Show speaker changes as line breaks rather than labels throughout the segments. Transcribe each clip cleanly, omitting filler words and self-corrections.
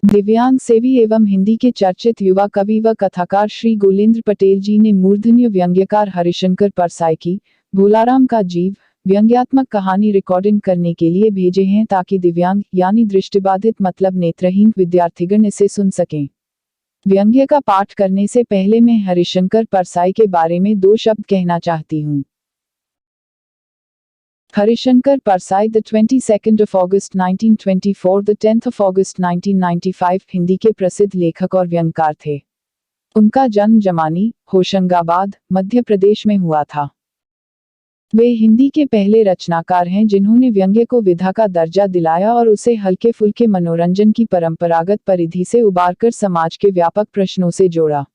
दिव्यांग सेवी एवं हिंदी के चर्चित युवा कवि व कथाकार श्री गोलेंद्र पटेल जी ने मूर्धन्य व्यंग्यकार हरिशंकर परसाई की भोलाराम का जीव व्यंग्यात्मक कहानी रिकॉर्डिंग करने के लिए भेजे हैं ताकि दिव्यांग यानी दृष्टिबाधित मतलब नेत्रहीन विद्यार्थीगण इसे सुन सकें। व्यंग्य का पाठ करने से पहले मैं हरिशंकर परसाई के बारे में 2 शब्द कहना चाहती हूँ। Harishankar Parsai, the 22nd of August 1924, the 10th of August 1995 Hindi के प्रसिद्ध लेखक और व्यंग्यकार थे। उनका जन्म जमानी, होशंगाबाद, मध्य प्रदेश में हुआ था। वे हिंदी के पहले रचनाकार हैं जिन्होंने व्यंग्य को विधा का दर्जा दिलाया और उसे हल्के फुल्के मनोरंजन की परंपरागत परिधि से उबारकर समाज के व्यापक प्रश्नों से जोड़ा।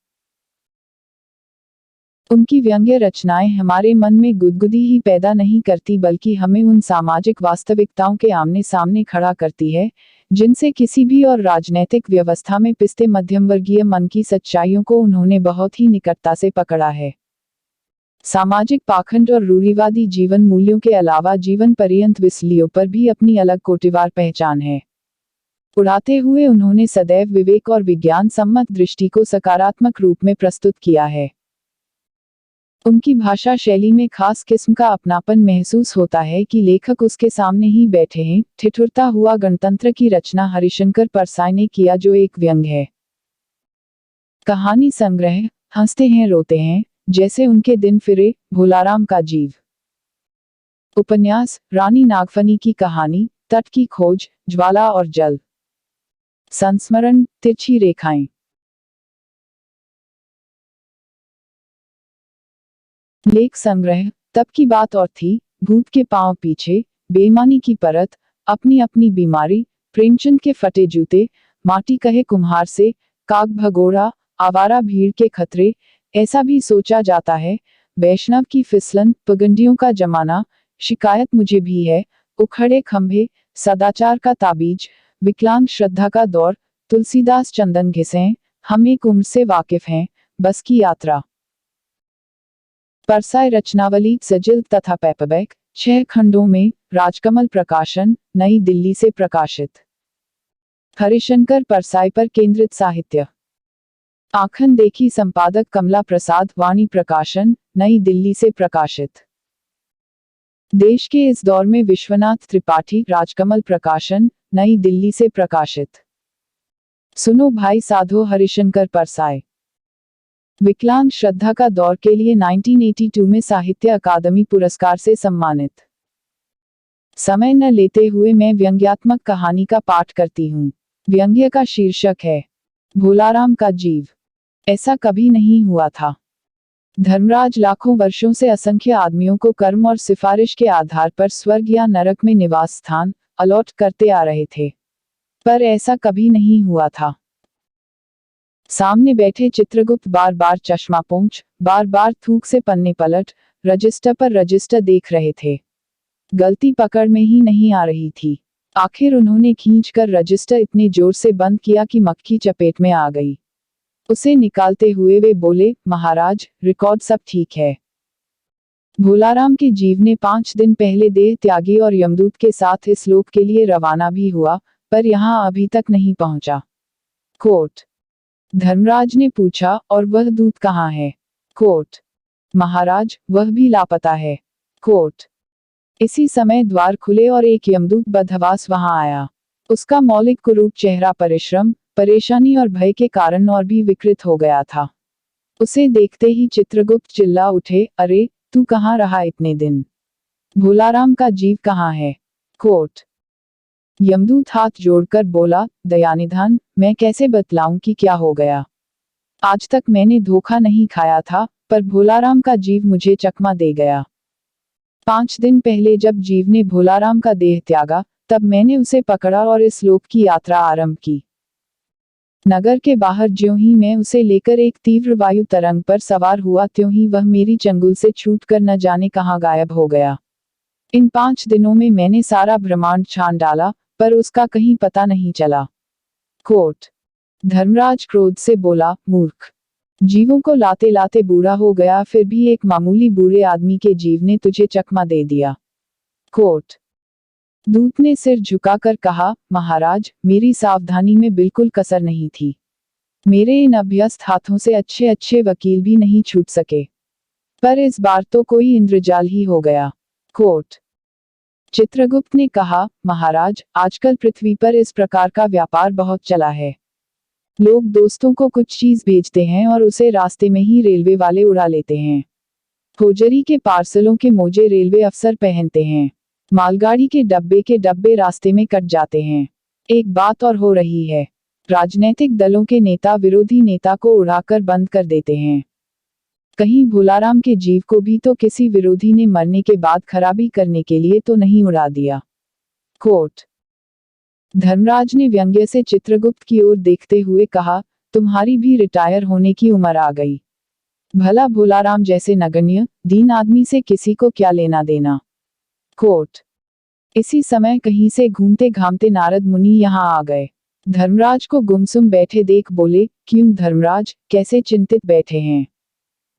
उनकी व्यंग्य रचनाएं हमारे मन में गुदगुदी ही पैदा नहीं करती बल्कि हमें उन सामाजिक वास्तविकताओं के आमने सामने खड़ा करती है जिनसे किसी भी और राजनैतिक व्यवस्था में पिसते मध्यमवर्गीय मन की सच्चाइयों को उन्होंने बहुत ही निकटता से पकड़ा है। सामाजिक पाखंड और रूढ़िवादी जीवन मूल्यों के अलावा जीवन पर्यंत विसलियों पर भी अपनी अलग कोटिवार पहचान है। उड़ाते हुए उन्होंने सदैव विवेक और विज्ञान सम्मत दृष्टि को सकारात्मक रूप में प्रस्तुत किया है। उनकी भाषा शैली में खास किस्म का अपनापन महसूस होता है कि लेखक उसके सामने ही बैठे हैं। ठिठुरता हुआ गणतंत्र की रचना हरिशंकर परसाई ने किया जो एक व्यंग्य है। कहानी संग्रह हंसते हैं रोते हैं जैसे उनके दिन फिरे भोलाराम का जीव। उपन्यास रानी नागफनी की कहानी तट की खोज ज्वाला और जल। संस्मरण तिरछी रेखाएं। लेख संग्रह तब की बात और थी, भूत के पांव पीछे, बेईमानी की परत, अपनी अपनी बीमारी, प्रेमचंद के फटे जूते, माटी कहे कुम्हार से, काग भगोड़ा, आवारा भीड़ के खतरे, ऐसा भी सोचा जाता है, वैष्णव की फिसलन, पगंडियों का जमाना, शिकायत मुझे भी है, उखड़े खंभे, सदाचार का ताबीज, विकलांग श्रद्धा का दौर, तुलसीदास चंदन घिसें, हम एक उम्र से वाकिफ हैं, बस की यात्रा। परसाई रचनावली सजिल तथा पेपरबैक 6 खंडों में, राजकमल प्रकाशन, नई दिल्ली से प्रकाशित। हरिशंकर परसाई पर केंद्रित साहित्य। आखन देखी संपादक कमला प्रसाद, वाणी प्रकाशन, नई दिल्ली से प्रकाशित। देश के इस दौर में विश्वनाथ त्रिपाठी, राजकमल प्रकाशन, नई दिल्ली से प्रकाशित। सुनो भाई साधो हरिशंकर परसाई। विकलांग श्रद्धा का दौर के लिए 1982 में साहित्य अकादमी पुरस्कार से सम्मानित। समय न लेते हुए मैं व्यंग्यात्मक कहानी का पाठ करती हूँ। व्यंग्य का शीर्षक है भोलाराम का जीव। ऐसा कभी नहीं हुआ था। धर्मराज लाखों वर्षों से असंख्य आदमियों को कर्म और सिफारिश के आधार पर स्वर्ग या नरक में निवास स्थान अलॉट करते आ रहे थे, पर ऐसा कभी नहीं हुआ था। सामने बैठे चित्रगुप्त बार बार चश्मा पोंछ, बार बार थूक से पन्ने पलट, रजिस्टर पर रजिस्टर देख रहे थे। गलती पकड़ में ही नहीं आ रही थी। आखिर उन्होंने खींचकर रजिस्टर इतने जोर से बंद किया कि मक्खी चपेट में आ गई। उसे निकालते हुए वे बोले, महाराज, रिकॉर्ड सब ठीक है। भोलाराम के जीव ने 5 दिन पहले देह त्यागी और यमदूत के साथ इस लोक के लिए रवाना भी हुआ, पर यहाँ अभी तक नहीं पहुंचा। कोर्ट। धर्मराज ने पूछा, और वह दूत कहाँ है? कोर्ट। महाराज, वह भी लापता है। कोर्ट। इसी समय द्वार खुले और एक यमदूत बदहवास वहां आया। उसका मौलिक कुरूप चेहरा परिश्रम, परेशानी और भय के कारण और भी विकृत हो गया था। उसे देखते ही चित्रगुप्त चिल्ला उठे, अरे, तू कहाँ रहा इतने दिन? भोलाराम का जीव कहाँ है? कोर्ट। यमदूत हाथ जोड़कर बोला, दयानिधान, मैं कैसे बतलाऊं कि क्या हो गया? आज तक मैंने धोखा नहीं खाया था, पर भोलाराम का जीव मुझे चकमा दे गया। 5 दिन पहले जब जीव ने भोलाराम का देह त्यागा, तब मैंने उसे पकड़ा और इस लोक की यात्रा आरंभ की। नगर के बाहर ज्यों ही मैं उसे लेकर एक तीव्र वायु तरंग पर सवार हुआ, त्यों ही वह मेरी चंगुल से छूटकर न जाने कहां गायब हो गया। इन 5 दिनों में मैंने सारा ब्रह्मांड छान डाला, पर उसका कहीं पता नहीं चला। कोर्ट। धर्मराज क्रोध से बोला, मूर्ख, जीवों को लाते लाते बूढ़ा हो गया, फिर भी एक मामूली बूढ़े आदमी के जीव ने तुझे चकमा दे दिया। कोर्ट। दूत ने सिर झुकाकर कहा, महाराज, मेरी सावधानी में बिल्कुल कसर नहीं थी। मेरे इन अभ्यस्त हाथों से अच्छे अच्छे वकील भी नहीं छूट सके, पर इस बार तो कोई इंद्रजाल ही हो गया। कोट। चित्रगुप्त ने कहा, महाराज, आजकल पृथ्वी पर इस प्रकार का व्यापार बहुत चला है। लोग दोस्तों को कुछ चीज भेजते हैं और उसे रास्ते में ही रेलवे वाले उड़ा लेते हैं। होजरी के पार्सलों के मोजे रेलवे अफसर पहनते हैं। मालगाड़ी के डब्बे रास्ते में कट जाते हैं। एक बात और हो रही है, राजनीतिक दलों के नेता विरोधी नेता को उड़ाकर बंद कर देते हैं। कहीं भोलाराम के जीव को भी तो किसी विरोधी ने मरने के बाद खराबी करने के लिए तो नहीं उड़ा दिया। कोट। धर्मराज ने व्यंग्य से चित्रगुप्त की ओर देखते हुए कहा, तुम्हारी भी रिटायर होने की उम्र आ गई। भला भोलाराम जैसे नगण्य दीन आदमी से किसी को क्या लेना देना। कोट। इसी समय कहीं से घूमते घामते नारद मुनि यहाँ आ गए। धर्मराज को गुमसुम बैठे देख बोले, क्यों धर्मराज, कैसे चिंतित बैठे हैं?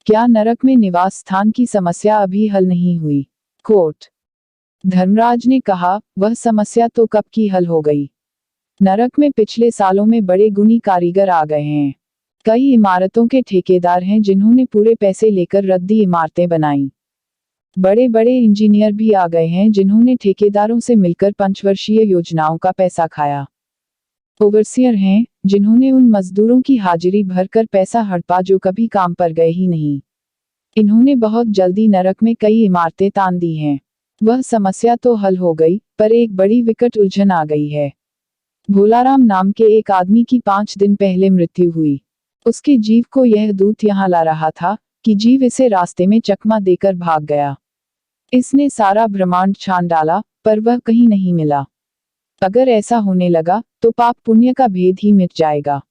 क्या नरक में निवास स्थान की समस्या अभी हल नहीं हुई? कोट। धर्मराज ने कहा, वह समस्या तो कब की हल हो गई। नरक में पिछले सालों में बड़े गुणी कारीगर आ गए हैं। कई इमारतों के ठेकेदार हैं जिन्होंने पूरे पैसे लेकर रद्दी इमारतें बनाई। बड़े बड़े इंजीनियर भी आ गए हैं जिन्होंने ठेकेदारों से मिलकर पंचवर्षीय योजनाओं का पैसा खाया। ओवरसियर हैं जिन्होंने उन मजदूरों की हाजिरी भरकर पैसा हड़पा जो कभी काम पर गए ही नहीं। इन्होंने बहुत जल्दी नरक में कई इमारतें तान दी हैं। वह समस्या तो हल हो गई, पर एक बड़ी विकट उलझन आ गई है। भोलाराम नाम के एक आदमी की 5 दिन पहले मृत्यु हुई। उसके जीव को यह दूत यहाँ ला रहा था कि जीव इसे रास्ते में चकमा देकर भाग गया। इसने सारा ब्रह्मांड छान डाला, पर वह कहीं नहीं मिला। अगर ऐसा होने लगा तो पाप पुण्य का भेद ही मिट जाएगा।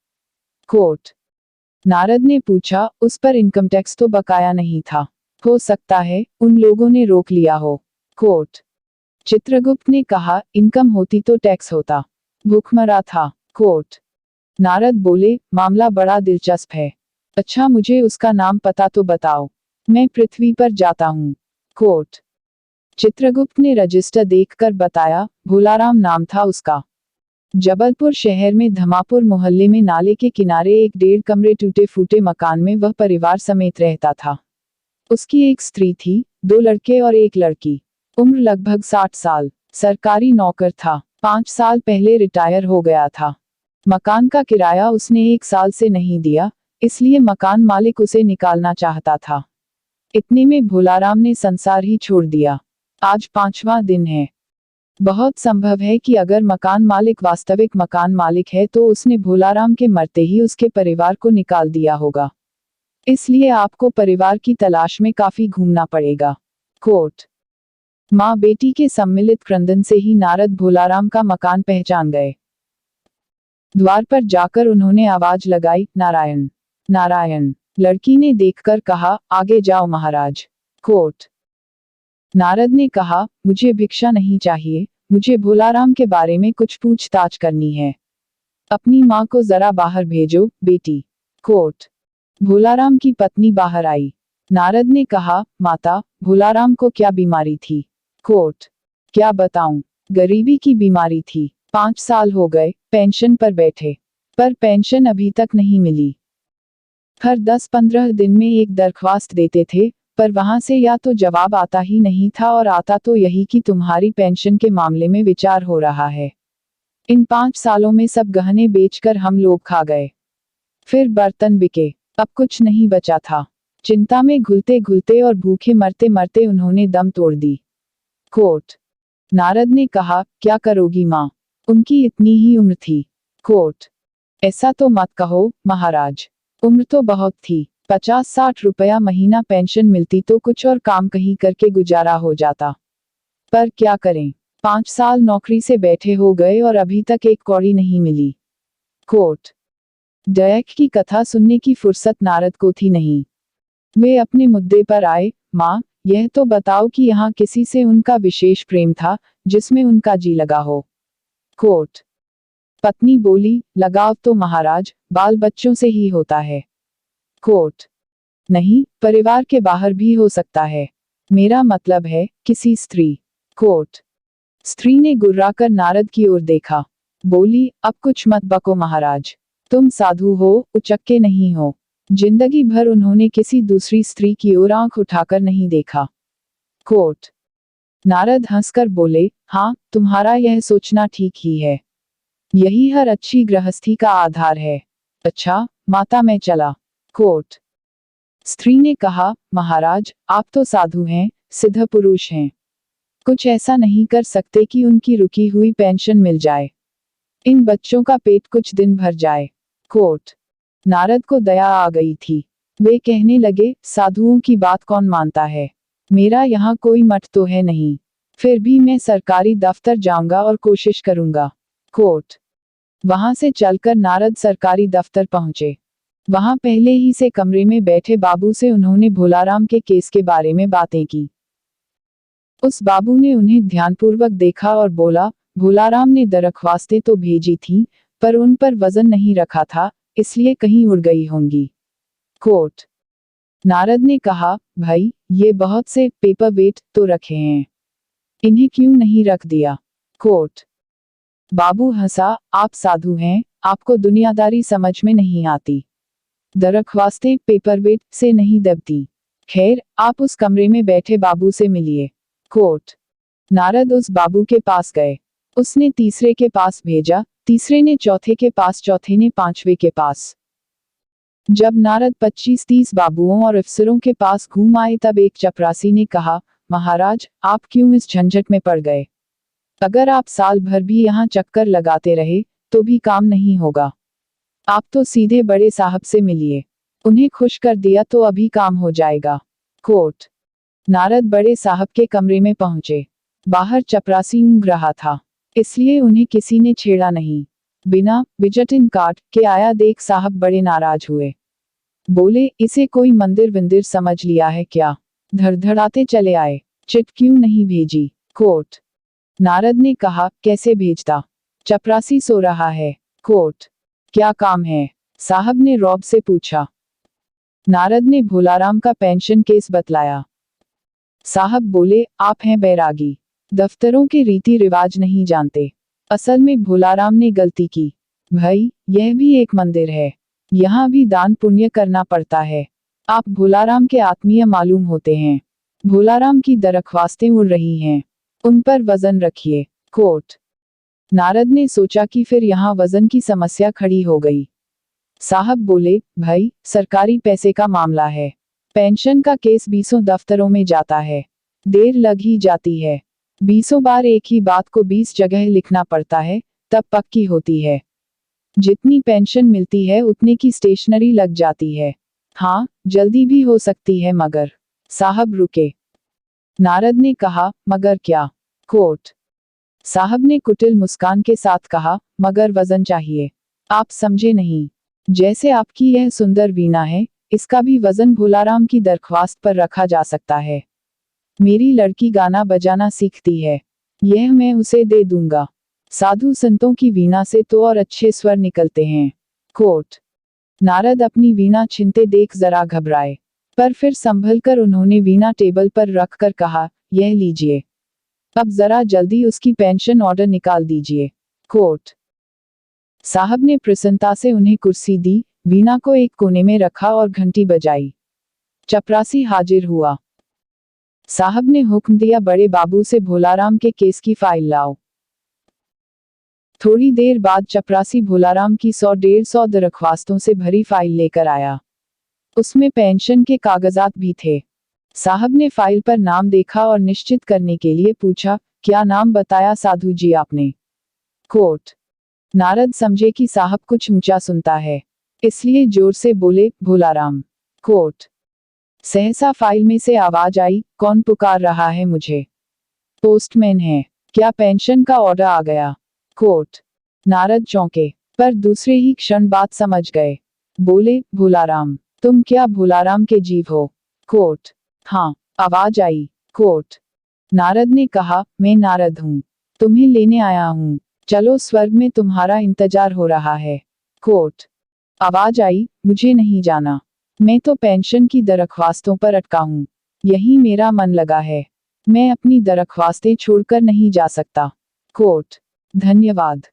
कोट। नारद ने पूछा, उस पर इनकम टैक्स तो बकाया नहीं था? हो सकता है उन लोगों ने रोक लिया हो। कोट। चित्रगुप्त ने कहा, इनकम होती तो टैक्स होता। भूखमरा था। कोट। नारद बोले, मामला बड़ा दिलचस्प है। अच्छा, मुझे उसका नाम पता तो बताओ, मैं पृथ्वी पर जाता हूँ। कोट। चित्रगुप्त ने रजिस्टर देखकर बताया, भोलाराम नाम था उसका। जबलपुर शहर में धमापुर मोहल्ले में नाले के किनारे एक 1.5 कमरे टूटे फूटे मकान में वह परिवार समेत रहता था। उसकी एक स्त्री थी, 2 लड़के और एक लड़की। उम्र लगभग 60 साल। सरकारी नौकर था। 5 साल पहले रिटायर हो गया था। मकान का किराया उसने 1 साल से नहीं दिया, इसलिए मकान मालिक उसे निकालना चाहता था। इतने में भोलाराम ने संसार ही छोड़ दिया। आज 5वां दिन है। बहुत संभव है कि अगर मकान मालिक वास्तविक मकान मालिक है तो उसने भोलाराम के मरते ही उसके परिवार को निकाल दिया होगा। इसलिए आपको परिवार की तलाश में काफी घूमना पड़ेगा। कोट। माँ बेटी के सम्मिलित क्रंदन से ही नारद भोलाराम का मकान पहचान गए। द्वार पर जाकर उन्होंने आवाज लगाई, नारायण नारायण। लड़की ने देखकर कहा, आगे जाओ महाराज। कोट। नारद ने कहा, मुझे भिक्षा नहीं चाहिए, मुझे भोलाराम के बारे में कुछ पूछताछ करनी है। अपनी माँ को जरा बाहर भेजो, बेटी। कोट। भोलाराम की पत्नी बाहर आई। नारद ने कहा, माता, भोलाराम को क्या बीमारी थी? कोट। क्या बताऊं, गरीबी की बीमारी थी। 5 साल हो गए पेंशन पर बैठे, पर पेंशन अभी तक नहीं मिली। हर 10-15 दिन में एक दरख्वास्त देते थे, पर वहां से या तो जवाब आता ही नहीं था और आता तो यही कि तुम्हारी पेंशन के मामले में विचार हो रहा है। इन 5 सालों में सब गहने बेचकर हम लोग खा गए। फिर बर्तन बिके, अब कुछ नहीं बचा था। चिंता में घुलते घुलते और भूखे मरते मरते उन्होंने दम तोड़ दी। कोट। नारद ने कहा, क्या करोगी माँ, उनकी इतनी ही उम्र थी। कोट। ऐसा तो मत कहो महाराज, उम्र तो बहुत थी। 50-60 रुपया महीना पेंशन मिलती तो कुछ और काम कहीं करके गुजारा हो जाता, पर क्या करें, 5 साल नौकरी से बैठे हो गए और अभी तक एक कौड़ी नहीं मिली। कोट। डयक की कथा सुनने की फुर्सत नारद को थी नहीं। वे अपने मुद्दे पर आए, माँ, यह तो बताओ कि यहाँ किसी से उनका विशेष प्रेम था जिसमें उनका जी लगा हो? कोट। पत्नी बोली, लगाव तो महाराज बाल बच्चों से ही होता है। कोट। नहीं, परिवार के बाहर भी हो सकता है। मेरा मतलब है किसी स्त्री। कोट। स्त्री ने गुर्राकर नारद की ओर देखा। बोली, अब कुछ मत बको महाराज, तुम साधु हो, उचक्के नहीं हो। जिंदगी भर उन्होंने किसी दूसरी स्त्री की ओर आंख उठाकर नहीं देखा। कोट। नारद हंसकर बोले, हाँ, तुम्हारा यह सोचना ठीक ही है। यही हर अच्छी गृहस्थी का आधार है। अच्छा, माता मैं चला। कोट। स्त्री ने कहा, महाराज, आप तो साधु हैं, सिद्ध पुरुष हैं। कुछ ऐसा नहीं कर सकते कि उनकी रुकी हुई पेंशन मिल जाए, इन बच्चों का पेट कुछ दिन भर जाए। कोट। नारद को दया आ गई थी। वे कहने लगे, साधुओं की बात कौन मानता है। मेरा यहाँ कोई मठ तो है नहीं, फिर भी मैं सरकारी दफ्तर जाऊंगा और कोशिश करूंगा। कोट। वहां से चलकर नारद सरकारी दफ्तर पहुंचे। वहां पहले ही से कमरे में बैठे बाबू से उन्होंने भोलाराम के केस के बारे में बातें की। उस बाबू ने उन्हें ध्यानपूर्वक देखा और बोला, भोलाराम ने दरख्वास्तें तो भेजी थी, पर उन पर वजन नहीं रखा था, इसलिए कहीं उड़ गई होंगी। कोट। नारद ने कहा, भाई, ये बहुत से पेपर वेट तो रखे हैं, इन्हें क्यों नहीं रख दिया। कोट। बाबू हंसा, आप साधु हैं, आपको दुनियादारी समझ में नहीं आती। दरख्वास्तें पेपरवेट से नहीं दबती। खैर, आप उस कमरे में बैठे बाबू से मिलिए। कोट। नारद उस बाबू के पास गए। उसने तीसरे के पास भेजा, तीसरे ने चौथे के पास, चौथे ने पांचवे के पास। जब नारद 25-30 बाबुओं और अफसरों के पास घूम आए तब एक चपरासी ने कहा, महाराज, आप क्यों इस झंझट में पड़ गए। अगर आप साल भर भी यहाँ चक्कर लगाते रहे तो भी काम नहीं होगा। आप तो सीधे बड़े साहब से मिलिए, उन्हें खुश कर दिया तो अभी काम हो जाएगा। कोट। नारद बड़े साहब के कमरे में पहुंचे। बाहर चपरासी ऊँघ रहा था, इसलिए उन्हें किसी ने छेड़ा नहीं। बिना विजिटिंग कार्ड के आया देख साहब बड़े नाराज हुए। बोले, इसे कोई मंदिर विंदिर समझ लिया है क्या। धड़धड़ाते चले आए, चिट क्यों नहीं भेजी। कोट। नारद ने कहा, कैसे भेजता, चपरासी सो रहा है। कोट। क्या काम है, साहब ने रौब से पूछा। नारद ने भोलाराम का पेंशन केस बतलाया। साहब बोले, आप हैं बैरागी, दफ्तरों के रीति रिवाज नहीं जानते। असल में भोलाराम ने गलती की। भाई, यह भी एक मंदिर है, यहाँ भी दान पुण्य करना पड़ता है। आप भोलाराम के आत्मीय मालूम होते हैं। भोलाराम की दरख्वास्तें उड़ रही हैं, उन पर वजन रखिए। कोट। नारद ने सोचा कि फिर यहाँ वजन की समस्या खड़ी हो गई। साहब बोले, भाई, सरकारी पैसे का मामला है, पेंशन का केस 20 दफ्तरों में जाता है, देर लग ही जाती है। 20 बार एक ही बात को 20 जगह लिखना पड़ता है, तब पक्की होती है। जितनी पेंशन मिलती है उतने की स्टेशनरी लग जाती है। हाँ, जल्दी भी हो सकती है मगर। साहब रुके। नारद ने कहा, मगर क्या। कोट। साहब ने कुटिल मुस्कान के साथ कहा, मगर वजन चाहिए। आप समझे नहीं। जैसे आपकी यह सुंदर वीणा है, इसका भी वजन भोलाराम की दरख्वास्त पर रखा जा सकता है। मेरी लड़की गाना बजाना सीखती है, यह मैं उसे दे दूंगा। साधु संतों की वीणा से तो और अच्छे स्वर निकलते हैं। कोट। नारद अपनी वीणा छीनते देख जरा घबराए, पर फिर संभलकर उन्होंने वीणा टेबल पर रखकर कहा, यह लीजिए, अब जरा जल्दी उसकी पेंशन ऑर्डर निकाल दीजिए। कोट। साहब ने प्रसन्नता से उन्हें कुर्सी दी, वीणा को एक कोने में रखा और घंटी बजाई। चपरासी हाजिर हुआ। साहब ने हुक्म दिया, बड़े बाबू से भोलाराम के केस की फाइल लाओ। थोड़ी देर बाद चपरासी भोलाराम की 100-150 दरख्वास्तों से भरी फाइल लेकर आया। उसमें पेंशन के कागजात भी थे। साहब ने फाइल पर नाम देखा और निश्चित करने के लिए पूछा, क्या नाम बताया साधु जी आपने। कोट। नारद समझे कि साहब कुछ ऊंचा सुनता है, इसलिए जोर से बोले, भोलाराम। कोट। सहसा फाइल में से आवाज आई, कौन पुकार रहा है मुझे। पोस्टमैन है, क्या पेंशन का ऑर्डर आ गया। कोट। नारद चौंके, पर दूसरे ही क्षण बात समझ गए। बोले, भोलाराम, तुम क्या भोलाराम के जीव हो। कोट। हाँ, आवाज आई। कोट। नारद ने कहा, मैं नारद हूँ, तुम्हें लेने आया हूँ, चलो स्वर्ग में तुम्हारा इंतजार हो रहा है। कोट। आवाज आई, मुझे नहीं जाना, मैं तो पेंशन की दरख्वास्तों पर अटका हूँ, यही मेरा मन लगा है। मैं अपनी दरख्वास्तें छोड़कर नहीं जा सकता। कोर्ट। धन्यवाद।